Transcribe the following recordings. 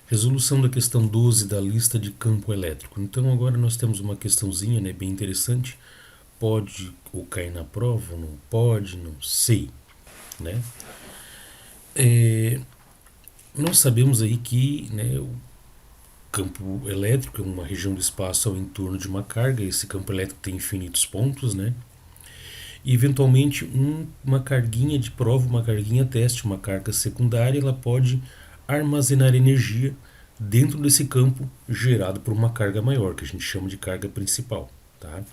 Resolução da questão 12 da lista de campo elétrico. Então agora nós temos uma questãozinha, né, bem interessante. Pode ou cair na prova ou não pode, não sei, né? Nós sabemos aí que, né, o campo elétrico é uma região do espaço ao entorno de uma carga. Esse campo elétrico tem infinitos pontos, né? E eventualmente uma carguinha de prova, uma carguinha teste, uma carga secundária, ela pode armazenar energia dentro desse campo gerado por uma carga maior, que a gente chama de carga principal, tá?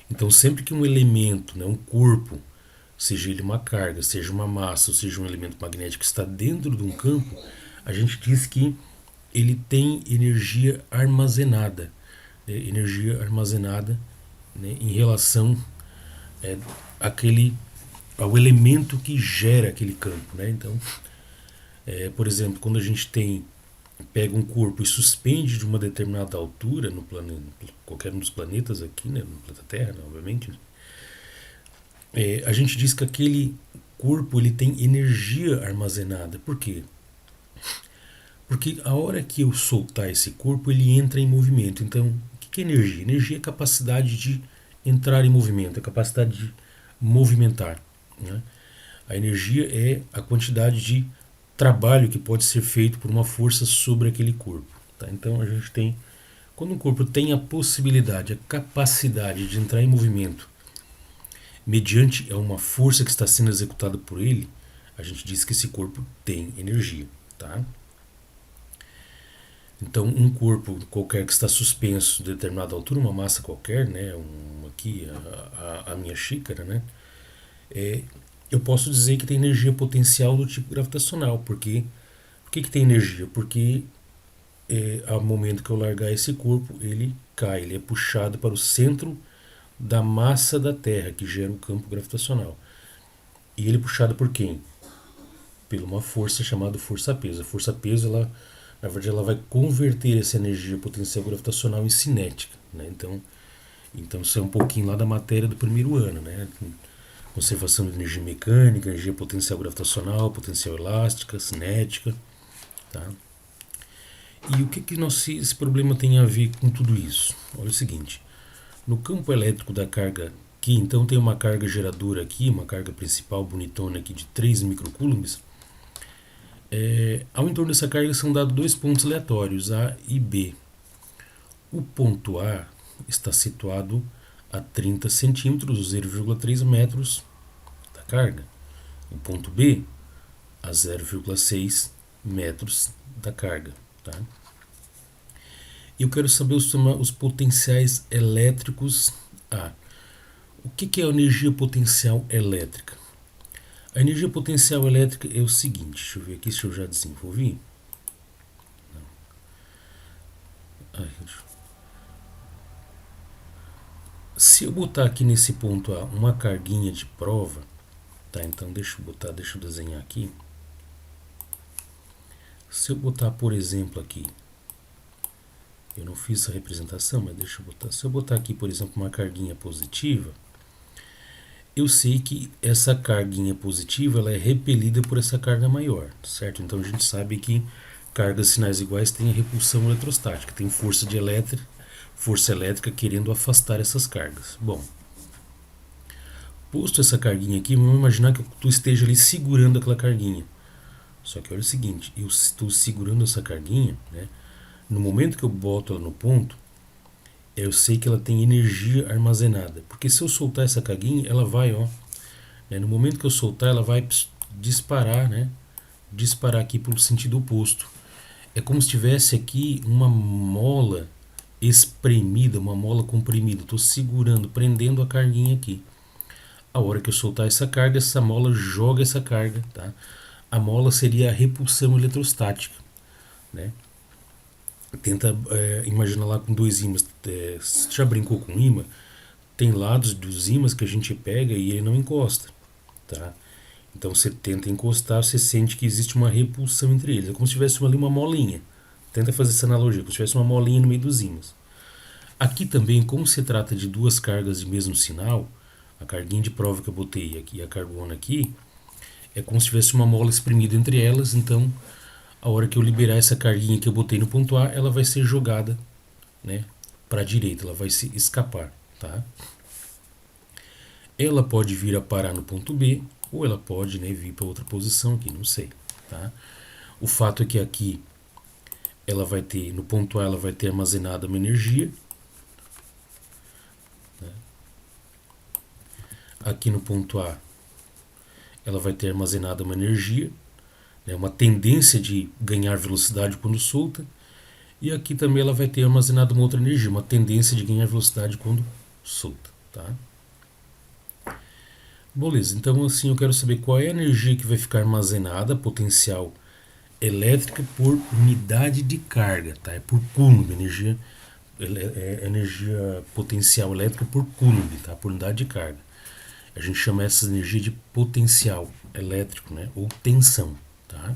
Então sempre que um elemento, né, um corpo, seja ele uma carga, seja uma massa, ou seja um elemento magnético que está dentro de um campo, a gente diz que ele tem energia armazenada, né, em relação àquele, ao elemento que gera aquele campo, né? Então, por exemplo, quando a gente pega um corpo e suspende de uma determinada altura no planeta, qualquer um dos planetas aqui, né, no planeta Terra, né, obviamente, a gente diz que aquele corpo ele tem energia armazenada. Por quê? Porque a hora que eu soltar esse corpo, ele entra em movimento. Então, o que é energia? Energia é a capacidade de entrar em movimento, a capacidade de movimentar, né? A energia é a quantidade de trabalho que pode ser feito por uma força sobre aquele corpo, tá? Então, a gente tem, quando um corpo tem a possibilidade, a capacidade de entrar em movimento mediante uma força que está sendo executada por ele, a gente diz que esse corpo tem energia, tá? Então, um corpo qualquer que está suspenso de determinada altura, uma massa qualquer, né, aqui a minha xícara, né, eu posso dizer que tem energia potencial do tipo gravitacional. Por que tem energia? Porque ao momento que eu largar esse corpo, ele cai, ele é puxado para o centro da massa da Terra, que gera o campo gravitacional. E ele é puxado por quem? Por uma força chamada força-peso. A força-peso, ela, na verdade, ela vai converter essa energia potencial gravitacional em cinética, né? Então isso é um pouquinho lá da matéria do primeiro ano, né? Conservação de energia mecânica, energia potencial gravitacional, potencial elástica, cinética, tá? E o que esse problema tem a ver com tudo isso? Olha o seguinte, no campo elétrico da carga aqui, então tem uma carga geradora aqui, uma carga principal bonitona aqui de 3 microcoulombs. Ao entorno dessa carga são dados dois pontos aleatórios, A e B. O ponto A está situado a 30 centímetros, 0,3 metros da carga. O ponto B a 0,6 metros da carga. Tá? Eu quero saber os potenciais elétricos A. O que é a energia potencial elétrica? A energia potencial elétrica é o seguinte, deixa eu ver aqui se eu já desenvolvi. Não. Se eu botar aqui nesse ponto A uma carguinha de prova, tá? Então deixa eu desenhar aqui. Se eu botar, por exemplo, aqui, eu não fiz essa representação, mas deixa eu botar. Se eu botar aqui, por exemplo, uma carguinha positiva, eu sei que essa carguinha positiva ela é repelida por essa carga maior, certo? Então a gente sabe que cargas sinais iguais têm a repulsão eletrostática, tem força elétrica querendo afastar essas cargas. Bom, posto essa carguinha aqui, vamos imaginar que tu esteja ali segurando aquela carguinha. Só que olha o seguinte, eu estou segurando essa carguinha, né? No momento que eu boto ela no ponto, eu sei que ela tem energia armazenada. Porque se eu soltar essa carguinha, ela vai, no momento que eu soltar, ela vai disparar, né? Disparar aqui pelo sentido oposto. É como se tivesse aqui uma mola espremida, uma mola comprimida. Estou segurando, prendendo a carguinha aqui. A hora que eu soltar essa carga, essa mola joga essa carga, tá? A mola seria a repulsão eletrostática, né? Tenta imaginar lá com dois ímãs. Você já brincou com ímã? Tem lados dos ímãs que a gente pega e ele não encosta, tá? Então você tenta encostar, você sente que existe uma repulsão entre eles. É como se tivesse ali uma molinha. Tenta fazer essa analogia, como se tivesse uma molinha no meio dos ímãs. Aqui também, como se trata de duas cargas de mesmo sinal, a carguinha de prova que eu botei aqui e a cargona aqui, é como se tivesse uma mola espremida entre elas. Então a hora que eu liberar essa carguinha que eu botei no ponto A, ela vai ser jogada, né, para a direita, ela vai se escapar, tá? Ela pode vir a parar no ponto B, ou ela pode, né, vir para outra posição aqui, não sei, tá? O fato é que aqui ela vai ter, no ponto A, ela vai ter armazenada uma energia, né? Aqui no ponto A, ela vai ter armazenada uma energia, né, uma tendência de ganhar velocidade quando solta, e aqui também ela vai ter armazenado uma outra energia, uma tendência de ganhar velocidade quando solta, tá? Beleza, então assim eu quero saber qual é a energia que vai ficar armazenada, potencial elétrica por unidade de carga, tá? É por Coulomb, energia potencial elétrica por Coulomb, tá? Por unidade de carga. A gente chama essa energia de potencial elétrico, né? Ou tensão, tá?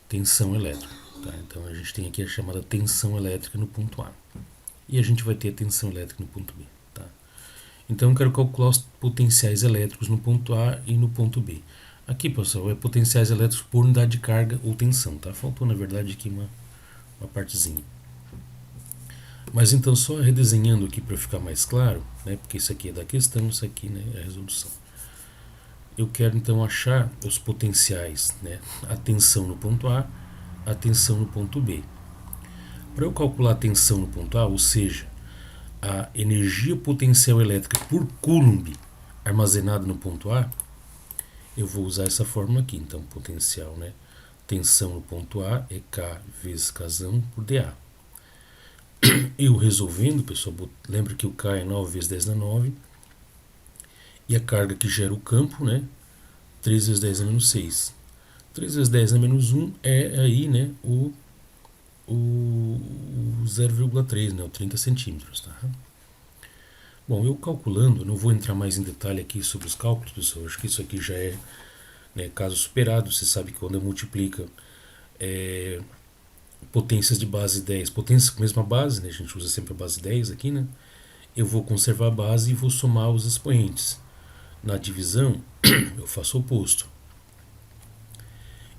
Tensão elétrica, tá? Então a gente tem aqui a chamada tensão elétrica no ponto A. E a gente vai ter a tensão elétrica no ponto B, tá? Então eu quero calcular os potenciais elétricos no ponto A e no ponto B. Aqui, pessoal, é potenciais elétricos por unidade de carga ou tensão, tá? Faltou, na verdade, aqui uma partezinha. Mas então, só redesenhando aqui para ficar mais claro, né? Porque isso aqui é da questão, isso aqui, né, é a resolução. Eu quero, então, achar os potenciais, né? A tensão no ponto A, a tensão no ponto B. Para eu calcular a tensão no ponto A, ou seja, a energia potencial elétrica por Coulomb armazenada no ponto A, eu vou usar essa fórmula aqui. Então, potencial, né? Tensão no ponto A é K vezes Kzão por dA. Eu resolvendo, pessoal, lembra que o K é 9 vezes 10 na 9. E a carga que gera o campo, né? 3 vezes 10 na menos 6. 3 vezes 10 na menos 1 é aí, né? O 0,3, né? O 30 centímetros, tá? Bom, eu calculando, não vou entrar mais em detalhe aqui sobre os cálculos, pessoal. Acho que isso aqui já é, né, caso superado. Você sabe que quando eu multiplica potências de base 10, potências com a mesma base, né, a gente usa sempre a base 10 aqui, né, eu vou conservar a base e vou somar os expoentes. Na divisão, eu faço o oposto.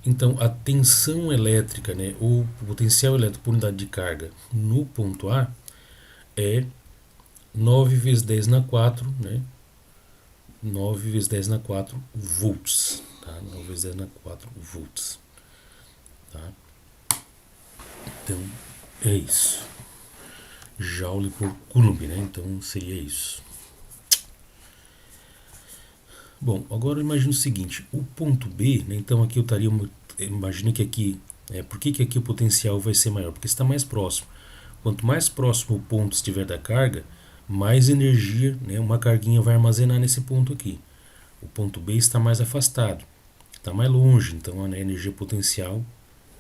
Então, a tensão elétrica, né, ou potencial elétrico por unidade de carga no ponto A é 9 vezes 10 na 4, né? 9 vezes 10 na 4 volts, tá? 9 vezes 10 na 4 volts, tá? Então, é isso. Joule por Coulomb, né? Então, seria isso. Bom, agora imagine o seguinte, o ponto B, né? Então aqui eu estaria, imagine que aqui, por que aqui o potencial vai ser maior? Porque está mais próximo. Quanto mais próximo o ponto estiver da carga, mais energia, né, uma carguinha vai armazenar nesse ponto aqui. O ponto B está mais afastado, está mais longe, então a energia potencial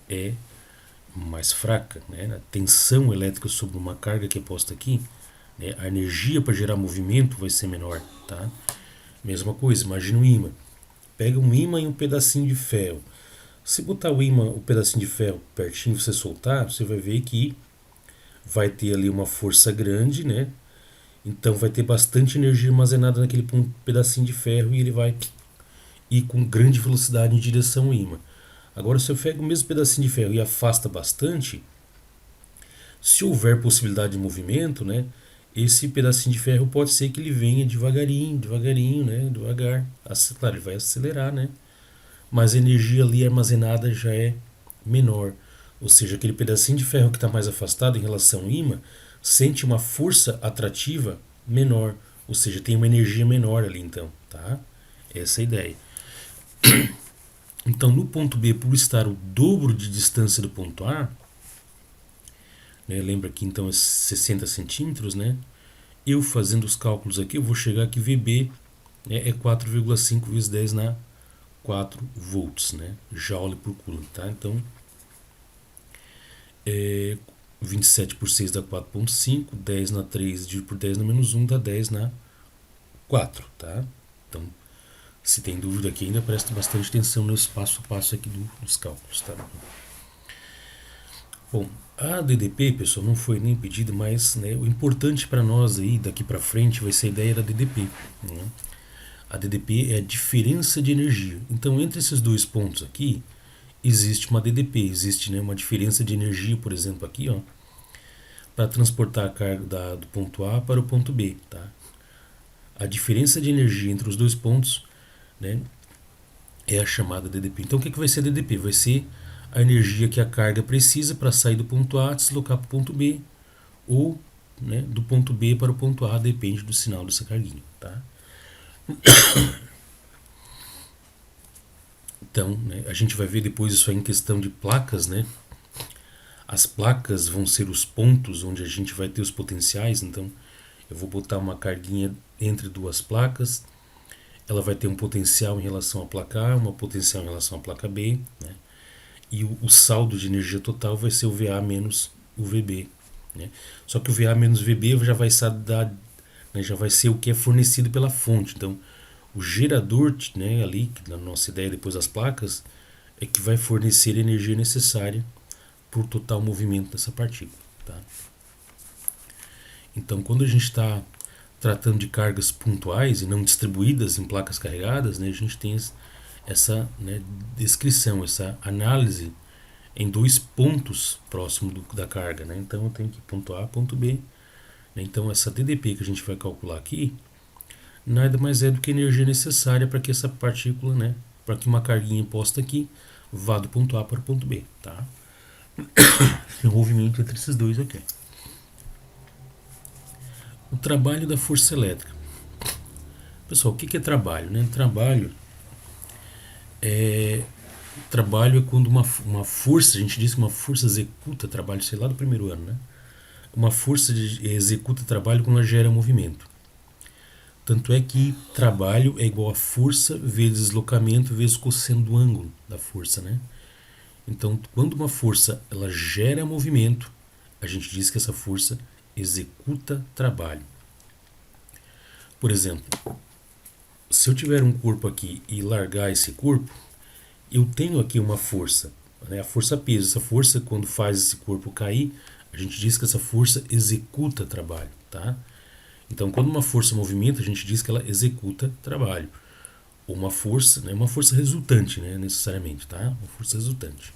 é mais fraca, né? A tensão elétrica sobre uma carga que é posta aqui, né, a energia para gerar movimento vai ser menor, tá? Mesma coisa, imagina um ímã. Pega um ímã e um pedacinho de ferro. Se botar o ímã, o pedacinho de ferro pertinho e você soltar, você vai ver que vai ter ali uma força grande, né? Então vai ter bastante energia armazenada naquele pedacinho de ferro e ele vai ir com grande velocidade em direção ao ímã. Agora, se eu pego o mesmo pedacinho de ferro e afasta bastante, se houver possibilidade de movimento, né, esse pedacinho de ferro pode ser que ele venha devagarinho, né, devagar. Claro, ele vai acelerar, né, mas a energia ali armazenada já é menor. Ou seja, aquele pedacinho de ferro que está mais afastado em relação ao ímã sente uma força atrativa menor, ou seja, tem uma energia menor ali, então, tá? Essa é a ideia. Então, no ponto B, por estar o dobro de distância do ponto A, né, lembra que então é 60 centímetros, né? Eu fazendo os cálculos aqui, eu vou chegar que VB, né, é 4,5 vezes 10 na 4 volts, né? Joule por Coulomb, tá? Então, 27 por 6 dá 4,5, 10 na 3 dividido por 10 na menos 1 dá 10 na 4, tá? Então, se tem dúvida aqui ainda, presta bastante atenção no passo a passo aqui dos cálculos, tá? Bom, a DDP, pessoal, não foi nem pedida, mas, né, o importante para nós aí, daqui para frente, vai ser a ideia da DDP, né? A DDP é a diferença de energia. Então, entre esses dois pontos aqui, existe uma DDP, existe, né, uma diferença de energia, por exemplo, aqui, ó, para transportar a carga do ponto A para o ponto B, tá? A diferença de energia entre os dois pontos, né, é a chamada DDP. Então, o que vai ser a DDP? Vai ser a energia que a carga precisa para sair do ponto A, deslocar para o ponto B, ou, né, do ponto B para o ponto A, depende do sinal dessa carguinha, tá? Então, né, a gente vai ver depois isso aí em questão de placas, né? As placas vão ser os pontos onde a gente vai ter os potenciais. Então, eu vou botar uma carguinha entre duas placas. Ela vai ter um potencial em relação à placa A, uma potencial em relação à placa B, né? E o saldo de energia total vai ser o VA menos o VB, né? Só que o VA menos VB né, já vai ser o que é fornecido pela fonte. Então, o gerador, né, ali, na nossa ideia depois das placas, é que vai fornecer a energia necessária para o total movimento dessa partícula, tá? Então, quando a gente está tratando de cargas pontuais e não distribuídas em placas carregadas, né, a gente tem essa, né, descrição, essa análise em dois pontos próximos da carga, né? Então eu tenho que ponto A, ponto B, né? Então essa DDP que a gente vai calcular aqui nada mais é do que a energia necessária para que essa partícula, né, para que uma carguinha posta aqui vá do ponto A para o ponto B, tá? O movimento entre esses dois aqui. O trabalho da força elétrica. Pessoal, o que é trabalho, né? Trabalho é quando uma força, a gente diz que uma força executa trabalho, sei lá, do primeiro ano, né? Uma força executa trabalho quando ela gera movimento. Tanto é que trabalho é igual a força vezes deslocamento vezes cosseno do ângulo da força, né? Então, quando uma força ela gera movimento, a gente diz que essa força executa trabalho. Por exemplo, se eu tiver um corpo aqui e largar esse corpo, eu tenho aqui uma força, né? A força peso. Essa força, quando faz esse corpo cair, a gente diz que essa força executa trabalho, tá? Então, quando uma força movimenta, a gente diz que ela executa trabalho. Ou uma força, né? Uma força resultante, né? Necessariamente, tá? Uma força resultante.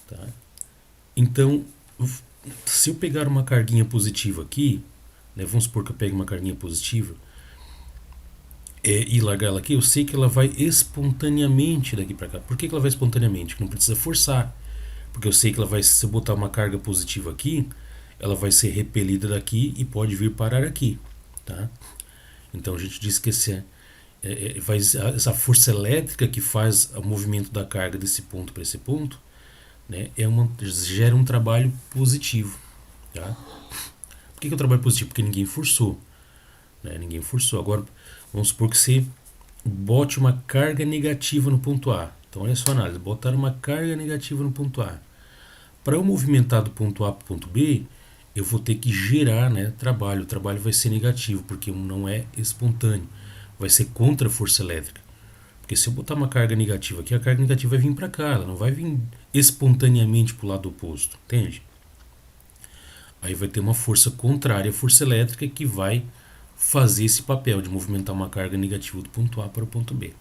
Tá? Então, se eu pegar uma carguinha positiva aqui, né? Vamos supor que eu pegue uma carguinha positiva, e largar ela aqui, eu sei que ela vai espontaneamente daqui para cá. Por que ela vai espontaneamente? Porque não precisa forçar. Porque eu sei que ela vai, se eu botar uma carga positiva aqui, ela vai ser repelida daqui e pode vir parar aqui, tá? Então a gente diz que essa força elétrica que faz o movimento da carga desse ponto para esse ponto, né, gera um trabalho positivo, tá? Por que é o trabalho positivo? Porque ninguém forçou, né? Ninguém forçou. Agora, vamos supor que você bote uma carga negativa no ponto A. Então, olha só a análise. Botar uma carga negativa no ponto A. Para eu movimentar do ponto A para o ponto B, eu vou ter que gerar, né, trabalho. O trabalho vai ser negativo, porque não é espontâneo. Vai ser contra a força elétrica. Porque se eu botar uma carga negativa aqui, a carga negativa vai vir para cá. Ela não vai vir espontaneamente para o lado oposto. Entende? Aí vai ter uma força contrária à força elétrica que vai fazer esse papel de movimentar uma carga negativa do ponto A para o ponto B.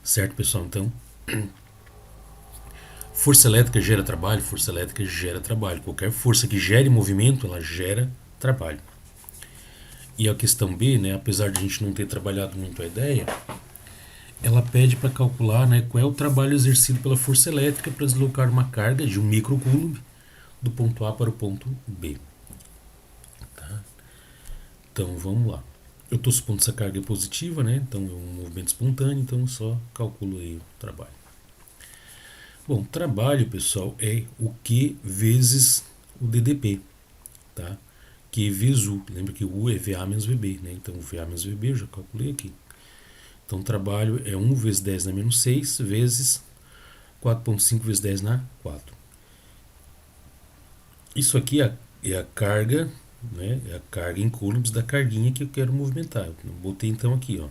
Certo, pessoal? Então, força elétrica gera trabalho, força elétrica gera trabalho. Qualquer força que gere movimento, ela gera trabalho. E a questão B, né, apesar de a gente não ter trabalhado muito a ideia, ela pede para calcular, né, qual é o trabalho exercido pela força elétrica para deslocar uma carga de 1 microcoulomb do ponto A para o ponto B. Tá? Então vamos lá. Eu estou supondo que essa carga é positiva, né? Então é um movimento espontâneo, então eu só calculo aí o trabalho. Bom, trabalho, pessoal, é o Q vezes o DDP, tá? Q vezes U. Lembra que o U é VA menos VB, né? Então o VA menos VB eu já calculei aqui. Então trabalho é 1 vezes 10 na menos 6 vezes 4,5 vezes 10 na 4. Isso aqui é a carga, né? É a carga em coulombs da carguinha que eu quero movimentar. Eu botei então aqui, ó.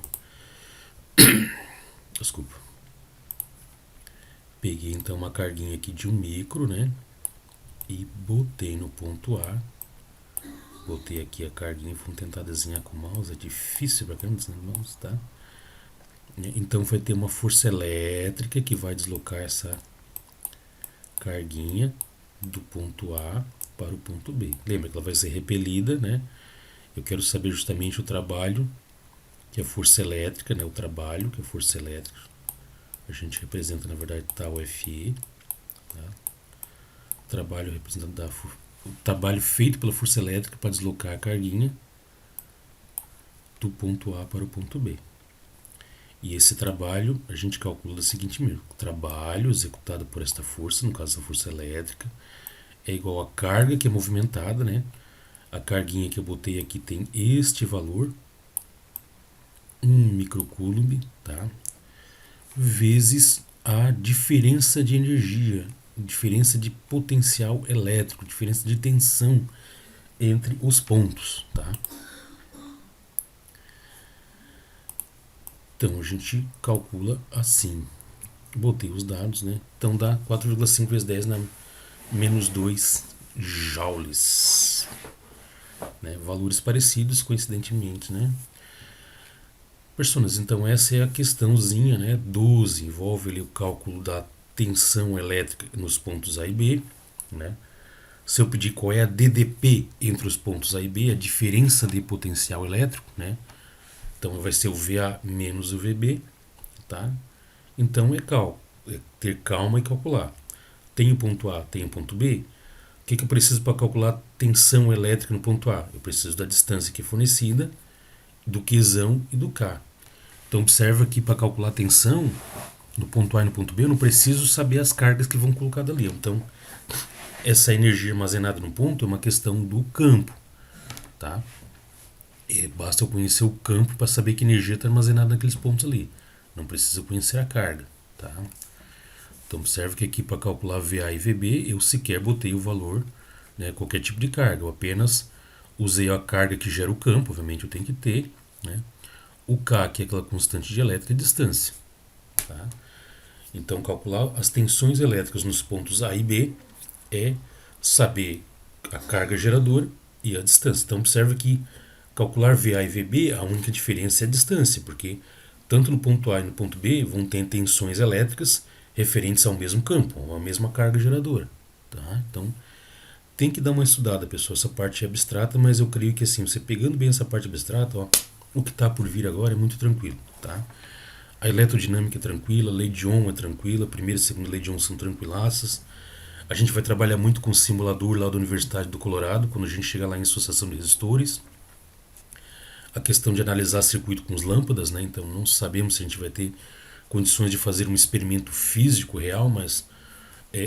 Desculpa. Peguei então uma carguinha aqui de 1 micro, né? E botei no ponto A. Botei aqui a carguinha, vamos tentar desenhar com o mouse, é difícil pra caramba desenhar com o mouse, tá? né? Então vai ter uma força elétrica que vai deslocar essa carguinha do ponto A para o ponto B. Lembra que ela vai ser repelida, né? Eu quero saber justamente o trabalho, que é a força elétrica, né? O trabalho, que é a força elétrica. A gente representa, na verdade, tal FE. Tá? Trabalho representado o trabalho feito pela força elétrica para deslocar a carguinha do ponto A para o ponto B. E esse trabalho a gente calcula da seguinte maneira: o trabalho executado por esta força, no caso da força elétrica, é igual à carga que é movimentada, né? A carguinha que eu botei aqui tem este valor, 1 microcoulomb, tá? Vezes a diferença de energia, diferença de potencial elétrico, diferença de tensão entre os pontos, tá? Então a gente calcula assim. Botei os dados, né? Então dá 4,5 vezes 10 na menos 2 joules. Né? Valores parecidos, coincidentemente, né? Personas, então essa é a questãozinha, né? 12 envolve ali o cálculo da tensão elétrica nos pontos A e B, né? Se eu pedir qual é a DDP entre os pontos A e B, a diferença de potencial elétrico, né? Então vai ser o VA menos o VB, tá? Então é ter calma e calcular. Tem o ponto A, tem o ponto B. O que eu preciso para calcular a tensão elétrica no ponto A? Eu preciso da distância que é fornecida, do Qzão e do K. Então observa que para calcular a tensão no ponto A e no ponto B, eu não preciso saber as cargas que vão colocar dali. Então essa energia armazenada no ponto é uma questão do campo, tá? Basta eu conhecer o campo para saber que energia está armazenada naqueles pontos ali. Não precisa conhecer a carga, tá? Então observe que aqui para calcular VA e VB eu sequer botei o valor, né, qualquer tipo de carga. Eu apenas usei a carga que gera o campo, obviamente eu tenho que ter, né? O K, que é aquela constante de elétrica, e distância, tá? Então calcular as tensões elétricas nos pontos A e B é saber a carga geradora e a distância. Então observe que calcular VA e VB, a única diferença é a distância, porque tanto no ponto A e no ponto B vão ter tensões elétricas referentes ao mesmo campo, à mesma carga geradora, tá? Então tem que dar uma estudada, pessoal, essa parte é abstrata, mas eu creio que assim, você pegando bem essa parte abstrata, ó, o que está por vir agora é muito tranquilo, tá? A eletrodinâmica é tranquila, a lei de Ohm é tranquila, a primeira e a segunda lei de Ohm são tranquilaças. A gente vai trabalhar muito com o simulador lá da Universidade do Colorado, quando a gente chegar lá em associação de resistores. A questão de analisar circuito com as lâmpadas, né? Então não sabemos se a gente vai ter condições de fazer um experimento físico real, mas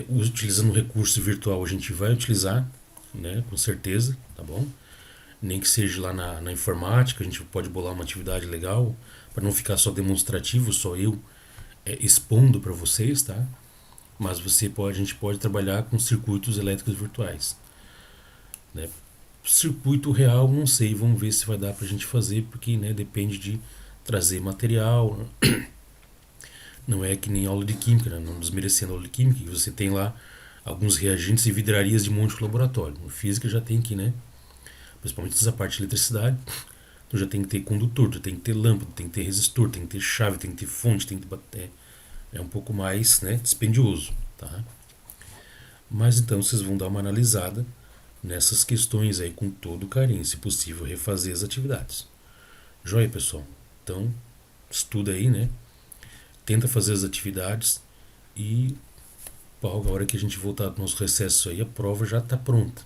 utilizando um recurso virtual a gente vai utilizar, né? Com certeza, tá bom? Nem que seja lá na informática, a gente pode bolar uma atividade legal, para não ficar só demonstrativo, só eu expondo para vocês, tá? Mas a gente pode trabalhar com circuitos elétricos virtuais, né? Circuito real, não sei, vamos ver se vai dar pra gente fazer, porque, né, depende de trazer material. Não é que nem aula de química, né? Não desmerecendo a aula de química, que você tem lá alguns reagentes e vidrarias de monte de laboratório. No física já tem que, né, principalmente essa parte de eletricidade, tu já tem que ter condutor, tu tem que ter lâmpada, tem que ter resistor, tem que ter chave, tem que ter fonte, tem que ter... É um pouco mais, né, dispendioso, tá? Mas então vocês vão dar uma analisada nessas questões aí com todo carinho, se possível refazer as atividades. Joia, pessoal? Então, estuda aí, né? Tenta fazer as atividades e a hora que a gente voltar do nosso recesso aí, a prova já está pronta.